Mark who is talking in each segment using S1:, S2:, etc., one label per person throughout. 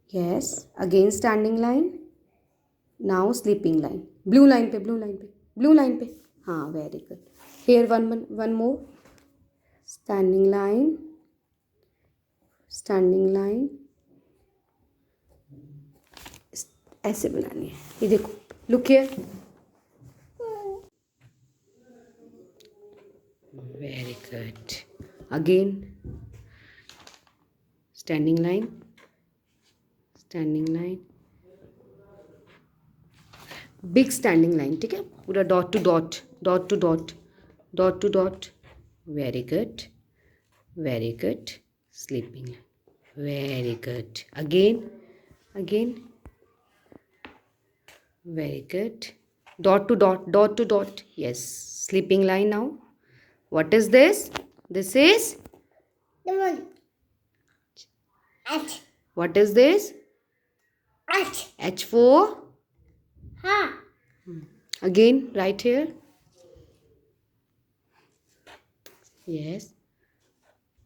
S1: Yes. Again standing line. Now sleeping line. Blue line पे, blue line पे, blue line पे. हाँ, very good. Here one more. Standing line. Standing line. ऐसे बनानी है. ये देखो. Look here. Very good. Again. Standing line. Standing line. Big standing line. ठीक है. पूरा dot to dot. Dot to dot. Dot to dot. Very good. Very good. Sleeping line. Very good. Again. Again. Very good. Dot to dot. Dot to dot. Yes. Sleeping line now. What is this? This is?
S2: The one. H.
S1: What is this?
S2: H.
S1: H for?
S2: Ha.
S1: Again, right here. Yes.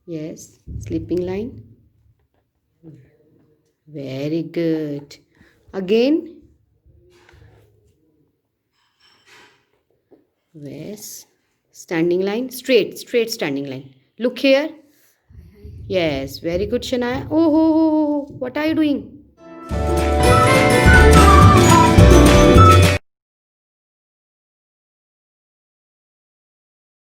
S1: Yes. Sleeping line. Very good. Again. Yes. Standing line. Straight standing line. Look here. Yes. Very good, Shania. Oh, what are you doing?